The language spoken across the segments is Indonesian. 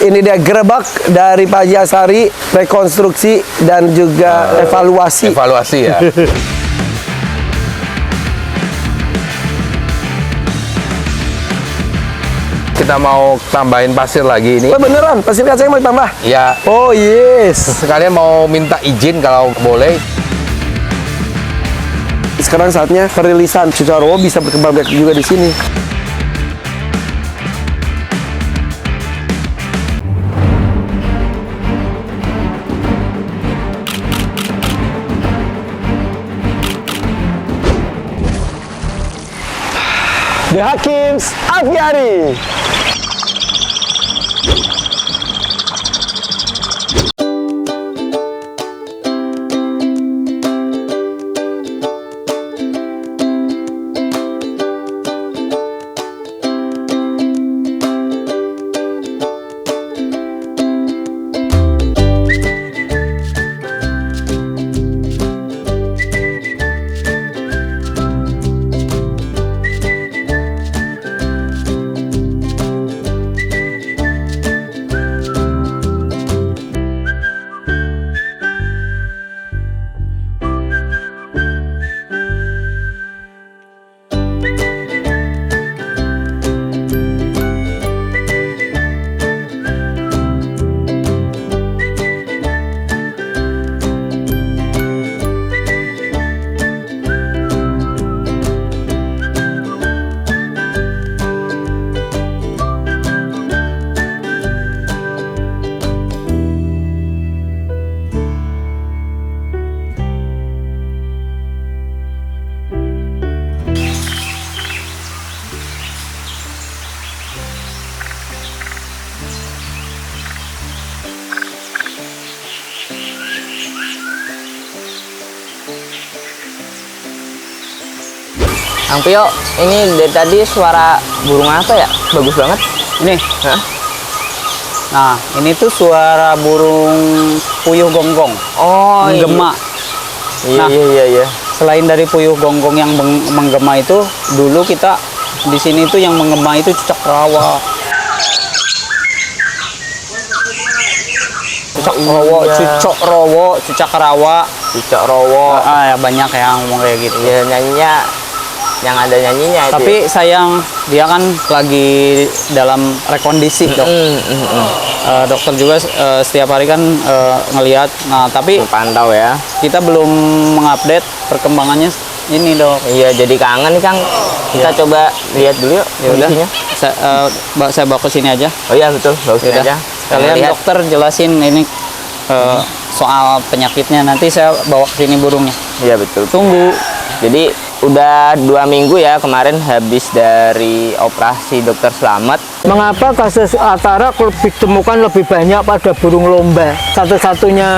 Ini dia gerebek dari Pak Haji Asari, rekonstruksi dan juga evaluasi. Evaluasi ya. Kita mau tambahin pasir lagi ini. Oh beneran, pasir kacanya mau ditambah? Ya. Oh yes. Sekalian mau minta izin kalau boleh. Sekarang saatnya perilisan Cicarwo bisa berkembang biak juga di sini. The Hakims Aviari. Kang Pio, ini dari tadi suara burung apa ya? Bagus banget. Ini. Hah? Nah, ini tuh suara burung puyuh gonggong. Oh, menggema. Iya. Nah, Iya. Selain dari puyuh gonggong yang menggema itu, dulu kita di sini tuh yang menggema itu cucak rawa. Cucak rawa, cucak rawa. Cicak rowo. Ya banyak yang ngomong kayak gitu. Iya, nyanyinya yang ada nyanyinya itu. Tapi sayang dia kan lagi dalam rekondisi, Dok. Dokter juga setiap hari kan ngelihat. Nah, tapi pantau ya. kita belum mengupdate perkembangannya ini, Dok. Iya, jadi kangen nih, Kang. Kita coba lihat dulu yuk. Ya udah, kondisinya. saya bawa ke sini aja. Oh iya, betul. Bagus Ya udah. aja. Sekalian Lihat. dokter jelasin ini soal penyakitnya. Nanti saya bawa ke sini burungnya. Iya, betul. Tunggu. Jadi udah 2 minggu ya kemarin habis dari operasi Dokter Slamet. Mengapa kasus katarak ditemukan lebih banyak pada burung lomba? Satu-satunya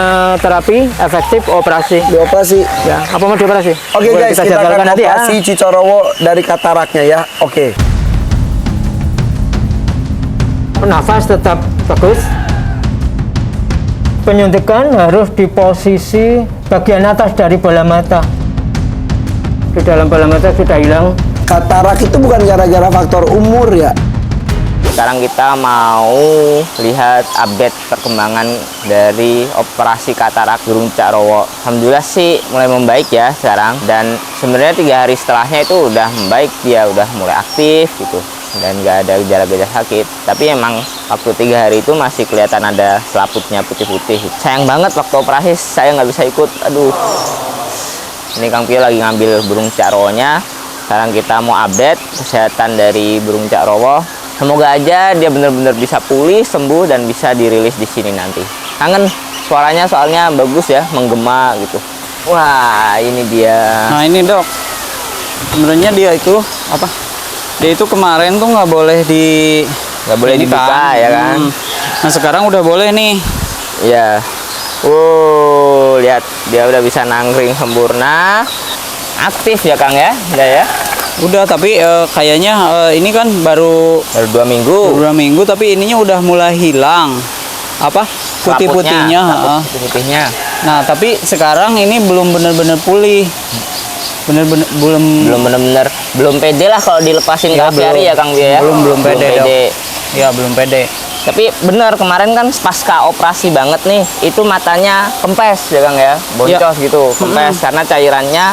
terapi efektif operasi. Dioperasi. Ya, apa mau dioperasi? Oke Boleh guys, kita akan jadwalkan nanti ya. operasi Cicarwo dari kataraknya ya. Oke. Nafas tetap bagus. Penyuntikan harus di posisi bagian atas dari bola mata. Di dalam bola mata sudah hilang. Katarak itu bukan gara-gara faktor umur ya. Sekarang kita mau lihat update perkembangan dari operasi katarak burung cicak rowo. Alhamdulillah sih mulai membaik ya sekarang. Dan sebenarnya 3 hari setelahnya itu udah membaik, dia udah mulai aktif gitu. Dan nggak ada gejala-gejala sakit. Tapi emang waktu 3 hari itu masih kelihatan ada selaputnya putih-putih. Sayang banget waktu operasi saya nggak bisa ikut. Aduh. Ini Kang Pio lagi ngambil burung cicak rowonya. Sekarang kita mau update kesehatan dari burung cicak rowo. Semoga aja dia benar-benar bisa pulih, sembuh, dan bisa dirilis di sini nanti. Kangen suaranya soalnya bagus ya, menggema gitu. Wah, ini dia. Nah, ini, Dok. Sebenarnya dia itu apa? Dia itu kemarin tuh nggak boleh ini dibuka kan. ya kan. Nah, sekarang udah boleh nih. Iya. Lihat dia udah bisa nangkring sempurna. Aktif ya Kang ya? Udah ya? Udah, tapi kayaknya ini kan baru 2 minggu. 2 minggu, tapi ininya udah mulai hilang. Apa? Putih-putihnya. Putih-putihnya. Nah, tapi sekarang ini belum benar-benar pulih. Belum pede lah kalau dilepasin ke aviari ya Kang Bia ya. Belum pede, Dok. Ya, belum pede. Tapi bener kemarin kan pasca operasi banget nih, itu matanya kempes ya Kang ya, boncos gitu, kempes karena cairannya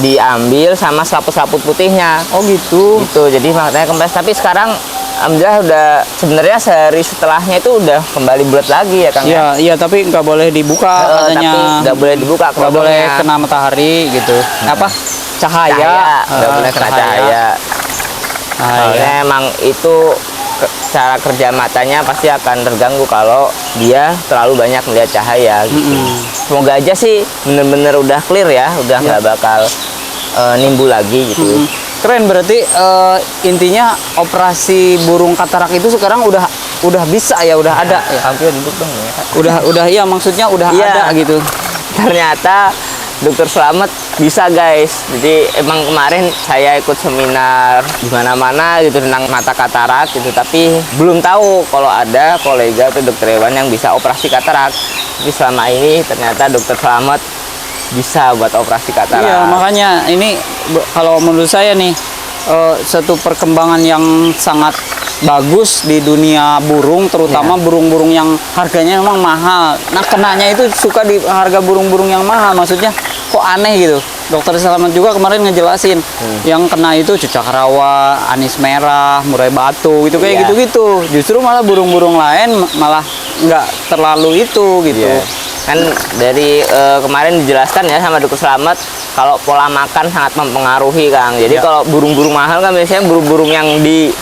diambil sama selaput-selaput putihnya. Oh gitu. Gitu, jadi matanya kempes. Tapi sekarang alhamdulillah udah, sebenarnya sehari setelahnya itu udah kembali bulat lagi ya Kang ya. Iya, tapi nggak boleh dibuka katanya. Tapi nggak boleh dibuka, Nggak boleh kerodongnya. kena matahari gitu. Apa? Cahaya. Nggak boleh kena cahaya. Soalnya emang itu cara kerja matanya pasti akan terganggu kalau dia terlalu banyak melihat cahaya gitu. Semoga aja sih bener-bener udah clear ya, udah nggak bakal nimbul lagi gitu. Keren, berarti intinya operasi burung katarak itu sekarang udah bisa ya, udah ada ya. Hampir duduk dong ya. Udah iya, maksudnya udah Iya. ada gitu. Ternyata Dokter Slamet bisa guys. Jadi emang kemarin saya ikut seminar di mana-mana gitu tentang mata katarak gitu, tapi belum tahu kalau ada kolega atau dokter hewan yang bisa operasi katarak. Jadi selama ini ternyata Dokter Slamet bisa buat operasi katarak. Iya, makanya ini kalau menurut saya nih satu perkembangan yang sangat bagus di dunia burung, terutama burung-burung yang harganya memang mahal. Nah, kenanya itu suka di harga burung-burung yang mahal, maksudnya kok aneh gitu. Dokter Slamet juga kemarin ngejelasin yang kena itu cucak rawa, anis merah, murai batu, itu kayak Iya. gitu-gitu. Justru malah burung-burung lain malah nggak terlalu itu gitu. Iya. Kan dari kemarin dijelaskan ya sama Dokter Slamet kalau pola makan sangat mempengaruhi Kang. Jadi kalau burung-burung mahal kan biasanya burung-burung yang di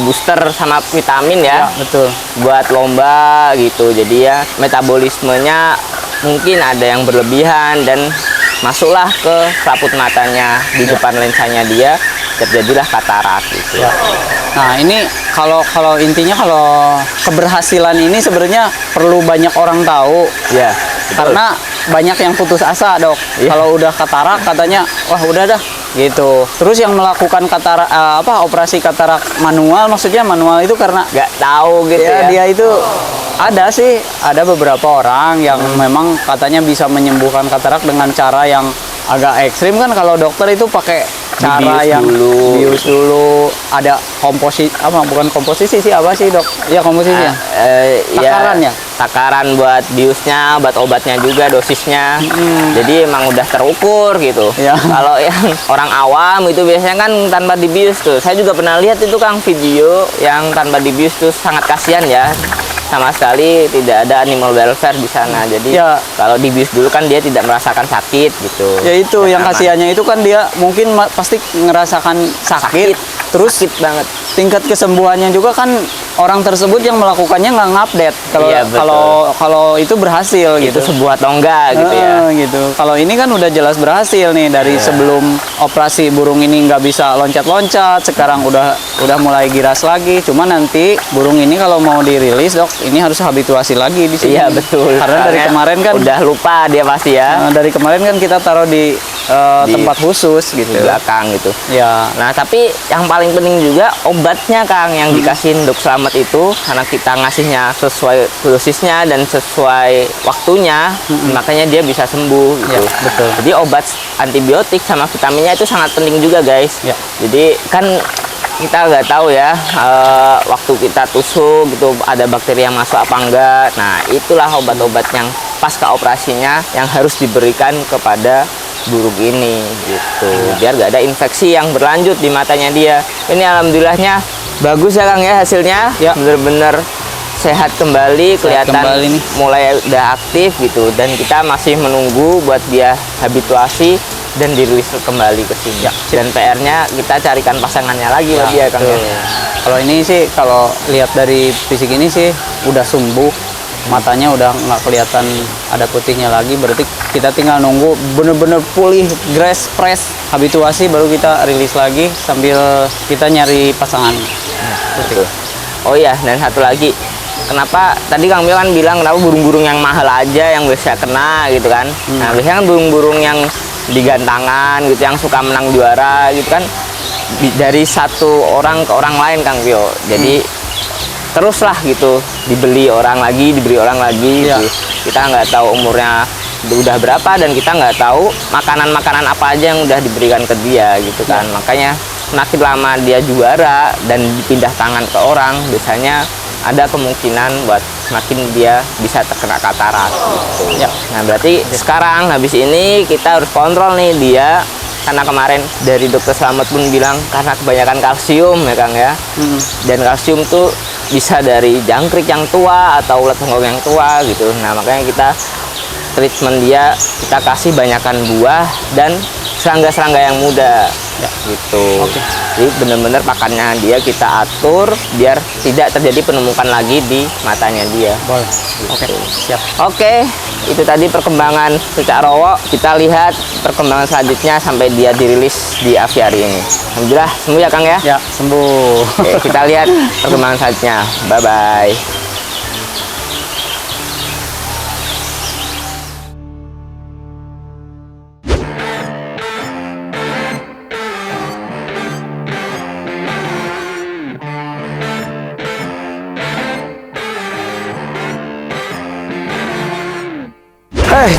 booster sama vitamin ya. Betul. Buat lomba gitu. Jadi ya metabolismenya mungkin ada yang berlebihan dan masuklah ke selaput matanya di depan lensanya dia, terjadilah katarak gitu. Nah, ini kalau intinya kalau keberhasilan ini sebenarnya perlu banyak orang tahu. Ya. Karena banyak yang putus asa, Dok. Iya. Kalau udah katarak katanya, wah udah dah gitu. Terus yang melakukan katarak operasi katarak manual, maksudnya manual itu karena Nggak tahu gitu ya. dia itu ada beberapa orang yang memang katanya bisa menyembuhkan katarak dengan cara yang agak ekstrim kan. Kalau dokter itu pakai cara Dibius yang dulu. bius dulu, ada bukan komposisi sih, apa sih Dok? Ya komposisi ya. Takaran ya? Takaran buat biusnya, obat-obatnya juga, dosisnya. Jadi emang udah terukur gitu. Ya. Kalau yang orang awam itu biasanya kan tanpa dibius tuh. Saya juga pernah lihat itu Kang video yang tanpa dibius tuh, sangat kasihan ya. Sama sekali tidak ada animal welfare di sana. Jadi Ya. kalau dibius dulu kan dia tidak merasakan sakit gitu. Ya itu Dan yang aman. kasihannya itu kan dia mungkin pasti ngerasakan sakit. Terus Sakit banget. tingkat kesembuhannya juga kan orang tersebut yang melakukannya nggak ngupdate kalau Iya, betul. kalau itu berhasil Itu gitu. sebuah atau enggak gitu ya. Gitu. Kalau ini kan udah jelas berhasil nih dari sebelum operasi burung ini nggak bisa loncat-loncat, sekarang udah mulai giras lagi. Cuma nanti burung ini kalau mau dirilis Dok, ini harus habituasi lagi di sini. Iya betul. Karena dari kemarin kan udah lupa dia pasti ya. dari kemarin kan kita taruh di tempat khusus gitu. Di belakang gitu. Ya. Nah tapi yang paling penting juga obatnya Kang yang dikasihin Dok Slamet itu, karena kita ngasihnya sesuai dosisnya dan sesuai waktunya, makanya dia bisa sembuh gitu. Ya, betul. Jadi obat antibiotik sama vitaminnya itu sangat penting juga guys. Ya. Jadi kan kita nggak tahu ya waktu kita tusuk gitu ada bakteri yang masuk apa enggak. Nah itulah obat-obat yang pasca operasinya yang harus diberikan kepada burung ini gitu, biar nggak ada infeksi yang berlanjut di matanya dia. Ini alhamdulillahnya bagus ya Kang ya hasilnya. Ya. Bener-bener sehat kembali, kelihatan kembali nih. mulai udah aktif gitu, dan kita masih menunggu buat dia habituasi dan dirilis kembali ke sini. Ya, Dan PR-nya kita carikan pasangannya lagi ya Kang ya. Kalau ini sih kalau lihat dari fisik ini sih udah sembuh. Matanya udah nggak kelihatan ada putihnya lagi, berarti kita tinggal nunggu bener-bener pulih, grass press, habituasi, baru kita rilis lagi sambil kita nyari pasangan. Betul. Oh iya, dan satu lagi, kenapa tadi Kang Mio kan bilang kenapa burung-burung yang mahal aja yang bisa kena gitu kan? Nah biasanya kan burung-burung yang digantangan gitu, yang suka menang juara gitu kan, dari satu orang ke orang lain Kang Mio. Jadi teruslah gitu, dibeli orang lagi Iya. gitu. Kita nggak tahu umurnya udah berapa, dan kita nggak tahu makanan-makanan apa aja yang udah diberikan ke dia gitu kan. Makanya semakin lama dia juara dan dipindah tangan ke orang, biasanya ada kemungkinan buat semakin dia bisa terkena katarak gitu. Ya. Nah berarti sekarang habis ini kita harus kontrol nih dia, karena kemarin dari dokter Slamet pun bilang karena kebanyakan kalsium ya Kang ya. Dan kalsium tuh bisa dari jangkrik yang tua atau ulat tenggok yang tua gitu. Nah makanya kita treatment dia, kita kasih banyakan buah dan serangga-serangga yang muda gitu. Jadi benar-benar pakannya dia kita atur biar tidak terjadi penumpukan lagi di matanya dia. Boleh. Gitu. Siap. Oke, itu tadi perkembangan Cucak Rowo. Kita lihat perkembangan selanjutnya sampai dia dirilis di aviari ini. Alhamdulillah sembuh ya Kang ya. Ya, sembuh. Oke, kita lihat perkembangan selanjutnya. Bye bye.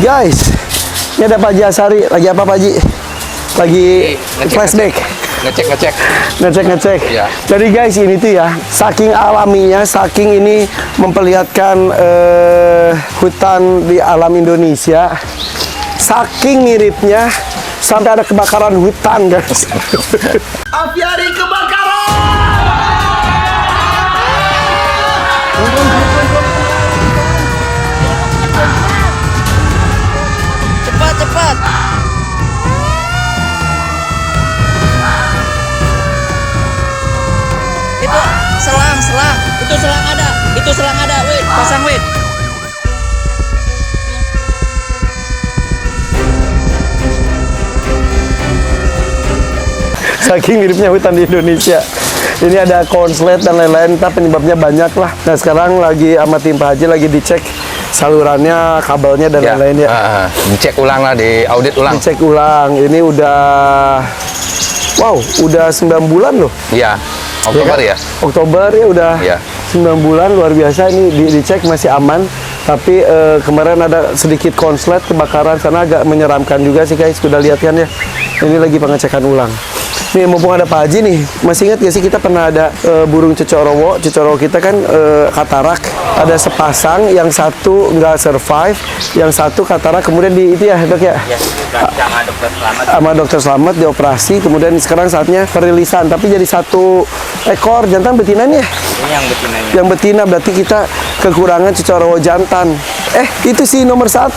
Guys, ini ada Pak Haji Asari. Lagi apa Pak Haji? Lagi flashback. Ngecek. Ya. Jadi guys, ini tuh ya, saking alaminya, saking ini memperlihatkan hutan di alam Indonesia, saking miripnya sampai ada kebakaran hutan guys. Aviari kebakaran. Cepat. Itu selang. Itu selang ada. Wait, pasang wait. Saking miripnya hutan di Indonesia. Ini ada konslet dan lain-lain, tapi penyebabnya banyak lah. Nah sekarang lagi sama tim Pak Haji lagi dicek salurannya, kabelnya dan lain-lain ya. Dicek ulang lah, diaudit ulang. Dicek ulang. Ini udah, wow, udah 9 bulan loh. Iya. Oktober ya? Oktober ya udah Iya. 9 bulan, luar biasa. Ini dicek masih aman. Tapi kemarin ada sedikit konslet kebakaran sana, agak menyeramkan juga sih guys. Sudah lihat kan ya. Ini lagi pengecekan ulang. Nih mumpung ada Pak Haji nih, masih ingat gak sih kita pernah ada burung Cucak Rowo? Cucak Rowo kita kan katarak, ada sepasang, yang satu nggak survive, yang satu katarak, kemudian di itu ya dok ya? Ya, sama dokter Slamet. Sama dokter Slamet dioperasi, kemudian sekarang saatnya perilisan, tapi jadi satu ekor jantan betinanya. Ini yang betinanya. Yang betina berarti kita kekurangan Cucak Rowo jantan. Itu sih nomor 1.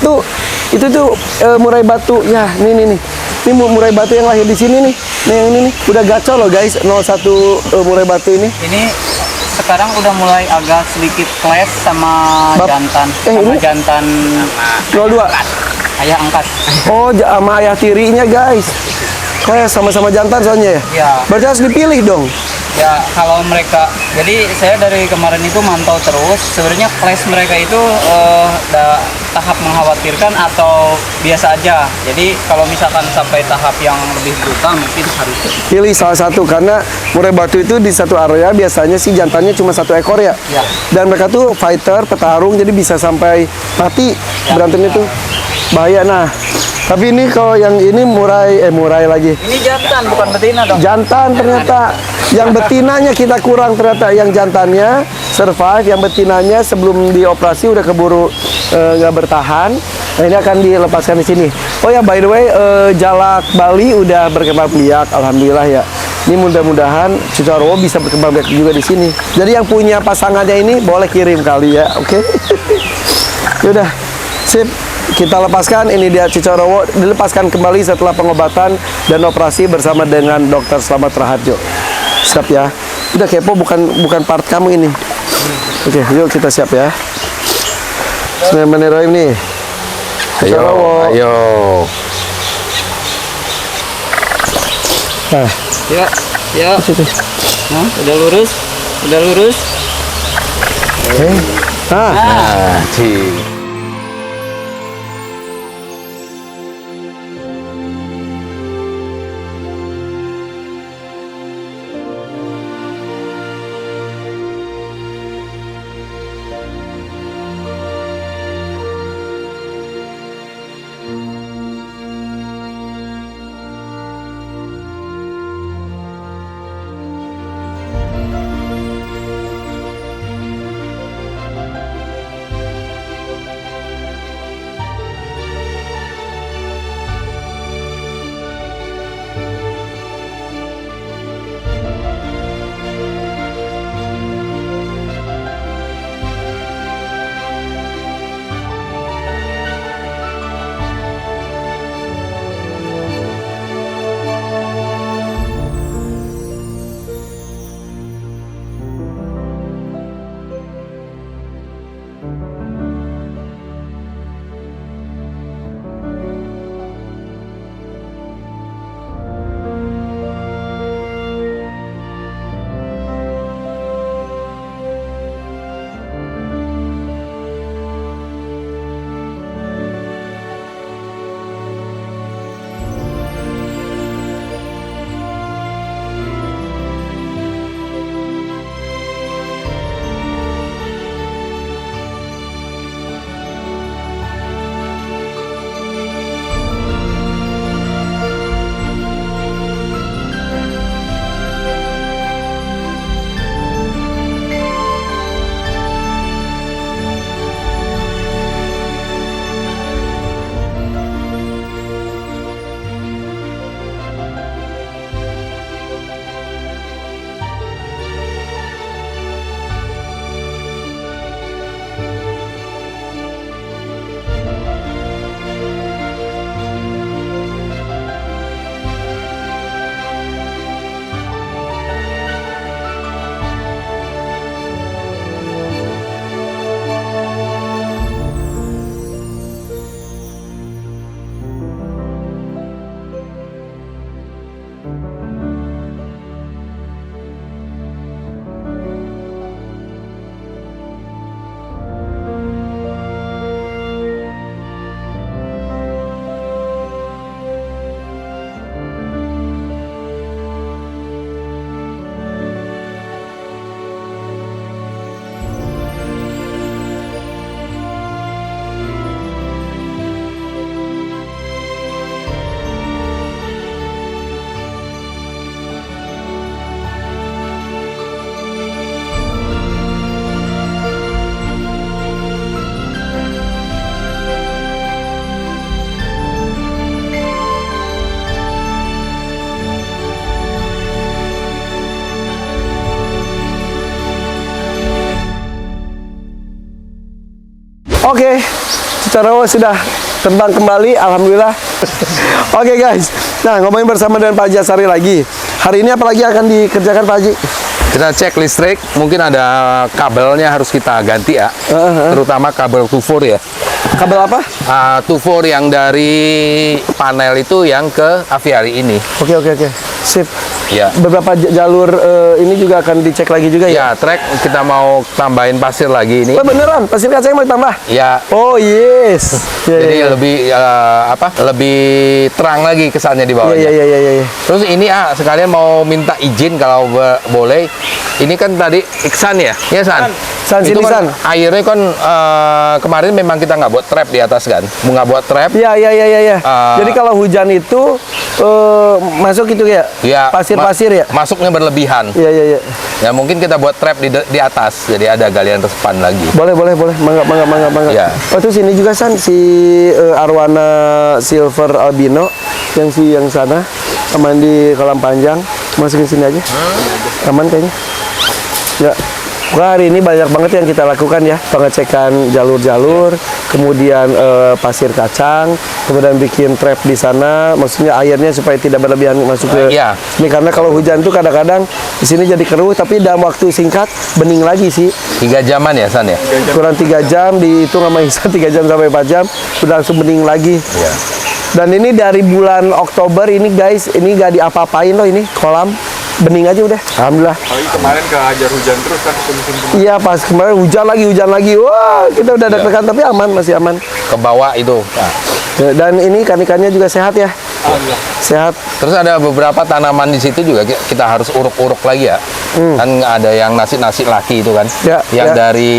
Itu tuh murai batu. Ya, nih. Ini murai batu yang lahir di sini nih. Nih yang ini nih. Udah gacor loh guys, 01 murai batu ini. Ini sekarang udah mulai agak sedikit clash sama jantan. Ini? Jantan 02. ayah angkat. Oh, sama ayah tirinya guys. Kayak sama-sama jantan soalnya ya? Ya. Berarti harus dipilih dong. Ya kalau mereka, jadi saya dari kemarin itu mantau terus. Sebenarnya clash mereka itu tahap mengkhawatirkan atau biasa aja. Jadi kalau misalkan sampai tahap yang lebih brutal mungkin harus Pilih salah satu, karena murai batu itu di satu area biasanya sih jantannya cuma 1 ekor ya. Ya. Dan mereka tuh fighter, petarung, jadi bisa sampai mati berantem itu. Bahaya. Nah, tapi ini kalau yang ini murai lagi. Ini jantan bukan betina dong. Jantan ternyata. Yang betinanya kita kurang ternyata. Yang jantannya survive, yang betinanya sebelum dioperasi udah keburu nggak bertahan. Nah ini akan dilepaskan di sini. Oh ya, by the way, jalak Bali udah berkembang biak, alhamdulillah ya. Ini mudah-mudahan Cucak Rowo bisa berkembang biak juga di sini. Jadi yang punya pasangannya ini boleh kirim kali ya, oke? Yaudah, sip. Kita lepaskan, ini dia Cucak Rowo, dilepaskan kembali setelah pengobatan dan operasi bersama dengan Dr. Slamet Raharjo. Siap ya. Udah kepo, bukan part kamu ini. Oke, yuk kita siap ya. Bismillahirrahmanirrahim nih. Cucak Rowo. Ayo. Nah, Ya. Nah, udah lurus. oke. Nah, Nah, cing. Oke, Citarowo sudah terbang kembali, alhamdulillah. Oke guys, nah ngomongin bersama dengan Pak Haji Asari lagi. Hari ini apalagi akan dikerjakan Pak Haji? Kita cek listrik, mungkin ada kabelnya harus kita ganti ya. Terutama kabel 2-4 ya. Kabel apa? 2-4 yang dari panel itu yang ke aviari ini. Oke, sip. Ya. Beberapa jalur ini juga akan dicek lagi juga ya? Ya, trek kita mau tambahin pasir lagi ini. Oh beneran, pasir kaca yang mau ditambah? Ya. Oh yes. Jadi lebih lebih terang lagi kesannya di bawahnya. Iya. Terus ini sekalian mau minta izin kalau boleh. Ini kan tadi Iksan ya? Iya San. San, itu sini, kan San. airnya kan kemarin memang kita nggak buat trap di atas kan? Nggak buat trap. Iya. Jadi kalau hujan itu masuk gitu ya? Ya, Pasir-pasir ya? Masuknya berlebihan. Iya. Ya mungkin kita buat trap di atas, jadi ada galian resepan lagi. Boleh. Mangga. Ya. Oh terus ini juga San, si arwana silver albino yang sana aman di kolam panjang, masukin sini aja. Aman kayaknya. Ya. Wah, hari ini banyak banget yang kita lakukan ya, pengecekan jalur-jalur, kemudian pasir kacang, kemudian bikin trap di sana, maksudnya airnya supaya tidak berlebihan masuk ke Iya. ini, karena kalau hujan tuh kadang-kadang di sini jadi keruh, tapi dalam waktu singkat bening lagi sih. 3 jaman ya San ya? Kurang 3 jam, dihitung sama Ihsan 3 jam sampai 4 jam, udah langsung bening lagi. Iya. Dan ini dari bulan Oktober ini guys, ini gak diapa-apain loh ini kolam. Bening aja udah, alhamdulillah. Apalagi kemarin kehajar hujan terus kan musim Iya, pas kemarin hujan lagi. Wah, kita udah deg-degan tapi aman, masih aman. Ke bawah itu. Nah. Dan ini ikan-ikannya juga sehat ya. Sehat. Terus ada beberapa tanaman di situ juga kita harus uruk-uruk lagi ya. Kan ada yang nasi-nasi laki itu kan. Ya, yang ya. dari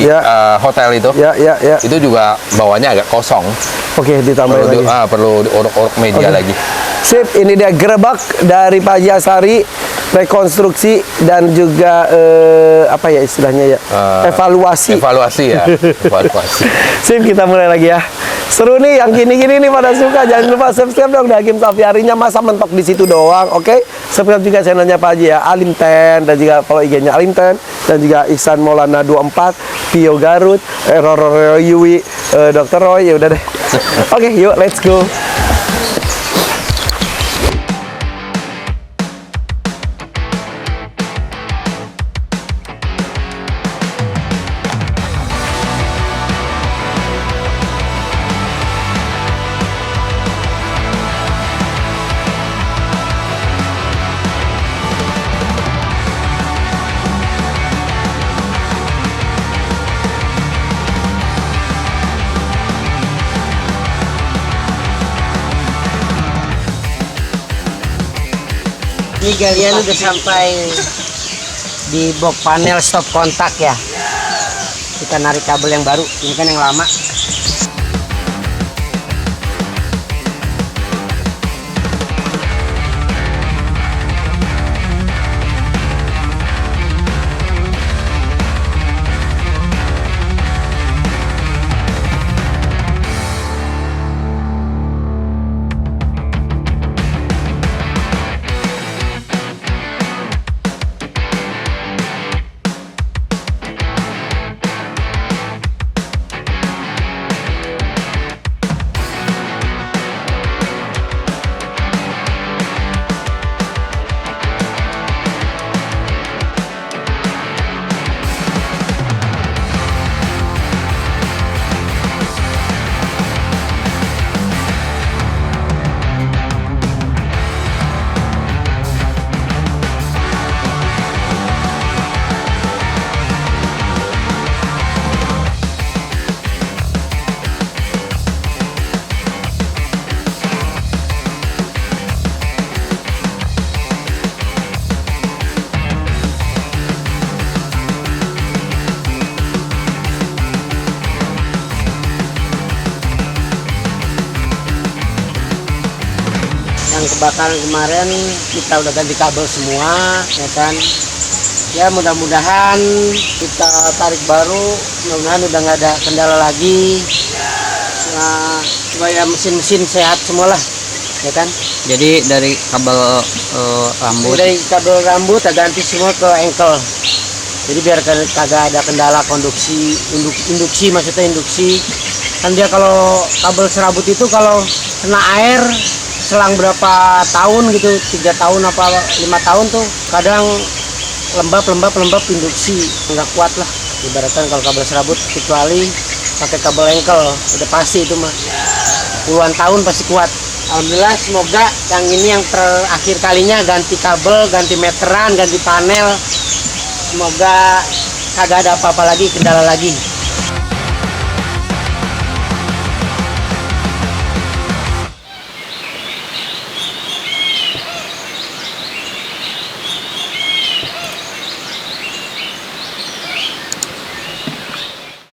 Ya. Hotel itu. Ya. Itu juga bawahnya agak kosong. Oke, ditambahin lagi. Perlu diuruk-uruk media Oke. lagi. Sip, ini dia gerebek dari Pak Haji Asari, rekonstruksi dan juga apa ya istilahnya ya? Evaluasi. Evaluasi ya. Evaluasi. Sip, kita mulai lagi ya. Seru nih, yang gini-gini nih pada suka. Jangan lupa subscribe dong di Hakim Safiarinya, masa mentok di situ doang, oke? Subscribe juga channelnya Pak Haji ya, Alim 10, dan juga follow IG-nya Alim 10, dan juga Ihsan Maulana 24, Pio Garut, Roro Yui, Dr. Roy, ya udah deh. Oke, yuk let's go. Ini galian udah sampai di box panel stop kontak ya. Kita narik kabel yang baru, ini kan yang lama. Yang kebakaran kemarin kita udah ganti kabel semua, ya kan. Ya mudah-mudahan kita tarik baru, mudah-mudahan udah nggak ada kendala lagi. Nah, supaya mesin-mesin sehat semua lah, ya kan. Jadi dari kabel rambut. Dari kabel rambut kita ganti semua ke engkel. Jadi biar kagak ada kendala konduksi, induksi maksudnya induksi. Kan dia kalau kabel serabut itu kalau kena air selang berapa tahun gitu, 3 tahun apa 5 tahun tuh kadang lembab induksi, nggak kuat lah. Ibaratkan kalau kabel serabut, kecuali pakai kabel engkel, udah pasti itu mah puluhan tahun pasti kuat. Alhamdulillah, semoga yang ini yang terakhir kalinya ganti kabel, ganti meteran, ganti panel. Semoga kagak ada apa-apa lagi, kendala lagi.